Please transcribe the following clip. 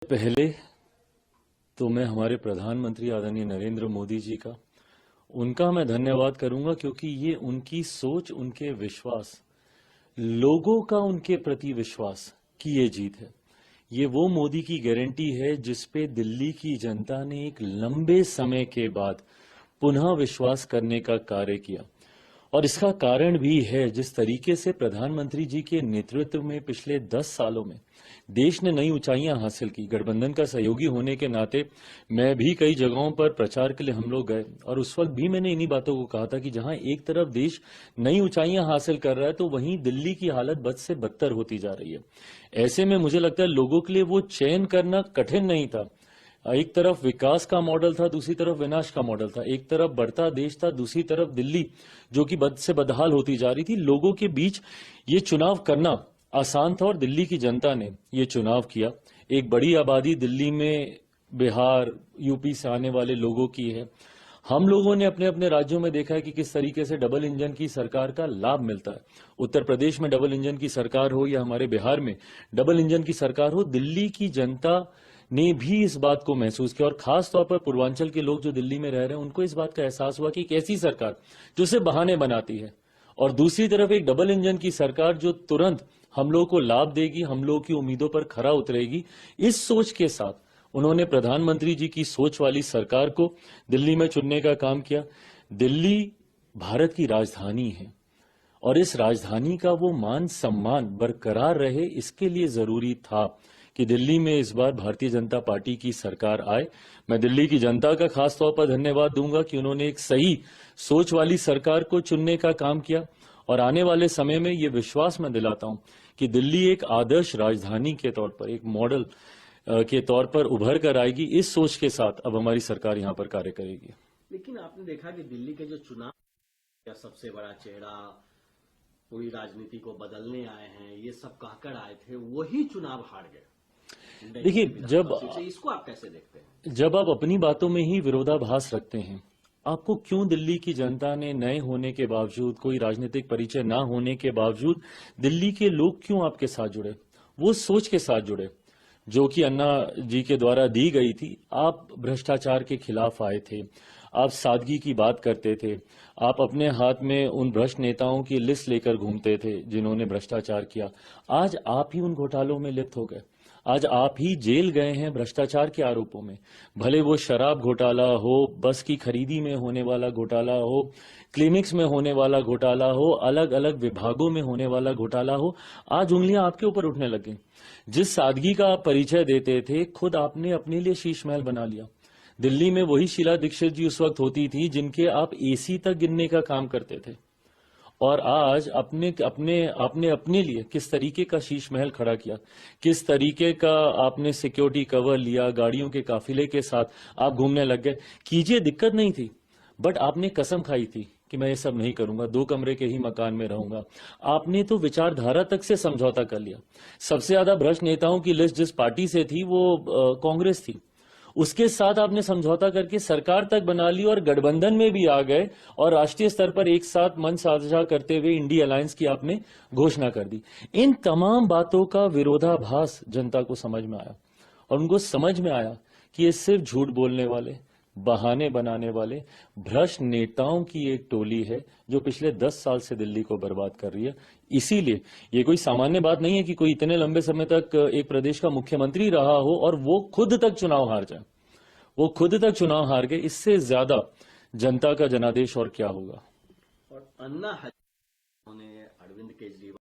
पहले तो मैं हमारे प्रधानमंत्री आदरणीय नरेंद्र मोदी जी का उनका मैं धन्यवाद करूंगा, क्योंकि ये उनकी सोच, उनके विश्वास, लोगों का उनके प्रति विश्वास की ये जीत है। ये वो मोदी की गारंटी है जिस पे दिल्ली की जनता ने एक लंबे समय के बाद पुनः विश्वास करने का कार्य किया। और इसका कारण भी है जिस तरीके से प्रधानमंत्री जी के नेतृत्व में पिछले 10 सालों में देश ने नई ऊंचाइयां हासिल की। गठबंधन का सहयोगी होने के नाते मैं भी कई जगहों पर प्रचार के लिए हम लोग गए और उस वक्त भी मैंने इन्हीं बातों को कहा था कि जहां एक तरफ देश नई ऊंचाइयां हासिल कर रहा है तो वहीं दिल्ली की हालत बद से बदतर होती जा रही है। ऐसे में मुझे लगता है लोगों के लिए वो चयन करना कठिन नहीं था। एक तरफ विकास का मॉडल था, दूसरी तरफ विनाश का मॉडल था। एक तरफ बढ़ता देश था, दूसरी तरफ दिल्ली जो कि बद से बदहाल होती जा रही थी। लोगों के बीच ये चुनाव करना आसान था और दिल्ली की जनता ने ये चुनाव किया। एक बड़ी आबादी दिल्ली में बिहार, यूपी से आने वाले लोगों की है। हम लोगों ने अपने अपने राज्यों में देखा है कि किस तरीके से डबल इंजन की सरकार का लाभ मिलता है। उत्तर प्रदेश में डबल इंजन की सरकार हो या हमारे बिहार में डबल इंजन की सरकार हो, दिल्ली की जनता ने भी इस बात को महसूस किया। और खास तौर पर पूर्वांचल के लोग जो दिल्ली में रह रहे हैं उनको इस बात का एहसास हुआ कि एक ऐसी सरकार जो सिर्फ बहाने बनाती है और दूसरी तरफ एक डबल इंजन की सरकार जो तुरंत हम लोगों को लाभ देगी, हम लोगों की उम्मीदों पर खरा उतरेगी। इस सोच के साथ उन्होंने प्रधानमंत्री जी की सोच वाली सरकार को दिल्ली में चुनने का काम किया। दिल्ली भारत की राजधानी है और इस राजधानी का वो मान सम्मान बरकरार रहे, इसके लिए जरूरी था कि दिल्ली में इस बार भारतीय जनता पार्टी की सरकार आए। मैं दिल्ली की जनता का खास तौर पर धन्यवाद दूंगा कि उन्होंने एक सही सोच वाली सरकार को चुनने का काम किया और आने वाले समय में ये विश्वास मैं दिलाता हूं कि दिल्ली एक आदर्श राजधानी के तौर पर, एक मॉडल के तौर पर उभर कर आएगी। इस सोच के साथ अब हमारी सरकार यहां पर कार्य करेगी। लेकिन आपने देखा कि दिल्ली के जो चुनाव का सबसे बड़ा चेहरा पूरी राजनीति को बदलने आए हैं, ये सब कहकर आए थे, वही चुनाव हार गए। देखिए, इसको आप कैसे देखते हैं? जब आप अपनी बातों में ही विरोधाभास रखते हैं, आपको क्यों दिल्ली की जनता ने नए होने के बावजूद, कोई राजनीतिक परिचय ना होने के बावजूद दिल्ली के लोग क्यों आपके साथ जुड़े? वो सोच के साथ जुड़े जो कि अन्ना जी के द्वारा दी गई थी। आप भ्रष्टाचार के खिलाफ आए थे, आप सादगी की बात करते थे, आप अपने हाथ में उन भ्रष्ट नेताओं की लिस्ट लेकर घूमते थे जिन्होंने भ्रष्टाचार किया। आज आप ही उन घोटालों में लिप्त हो गए, आज आप ही जेल गए हैं भ्रष्टाचार के आरोपों में। भले वो शराब घोटाला हो, बस की खरीदी में होने वाला घोटाला हो, क्लिनिक्स में होने वाला घोटाला हो, अलग अलग विभागों में होने वाला घोटाला हो, आज उंगलियां आपके ऊपर उठने लग गई। जिस सादगी का आप परिचय देते थे, खुद आपने अपने लिए शीश महल बना लिया। दिल्ली में वही शीला दीक्षित जी उस वक्त होती थी जिनके आप एसी तक गिनने का काम करते थे, और आज आपने अपने लिए किस तरीके का शीश महल खड़ा किया, किस तरीके का आपने सिक्योरिटी कवर लिया, गाड़ियों के काफिले के साथ आप घूमने लग गए। कीजिए, दिक्कत नहीं थी, बट आपने कसम खाई थी कि मैं ये सब नहीं करूंगा, 2 कमरे के ही मकान में रहूंगा। आपने तो विचारधारा तक से समझौता कर लिया। सबसे ज्यादा भ्रष्ट नेताओं की लिस्ट जिस पार्टी से थी वो कांग्रेस थी, उसके साथ आपने समझौता करके सरकार तक बना ली और गठबंधन में भी आ गए और राष्ट्रीय स्तर पर एक साथ मंच साझा करते हुए इंडी अलायंस की आपने घोषणा कर दी। इन तमाम बातों का विरोधाभास जनता को समझ में आया और उनको समझ में आया कि ये सिर्फ झूठ बोलने वाले, बहाने बनाने वाले भ्रष्ट नेताओं की एक टोली है जो पिछले 10 साल से दिल्ली को बर्बाद कर रही है। इसीलिए ये कोई सामान्य बात नहीं है कि कोई इतने लंबे समय तक एक प्रदेश का मुख्यमंत्री रहा हो और वो खुद तक चुनाव हार जाए। वो खुद तक चुनाव हार गए, इससे ज्यादा जनता का जनादेश और क्या होगा। और अन्ना हजारे ने अरविंद केजरीवाल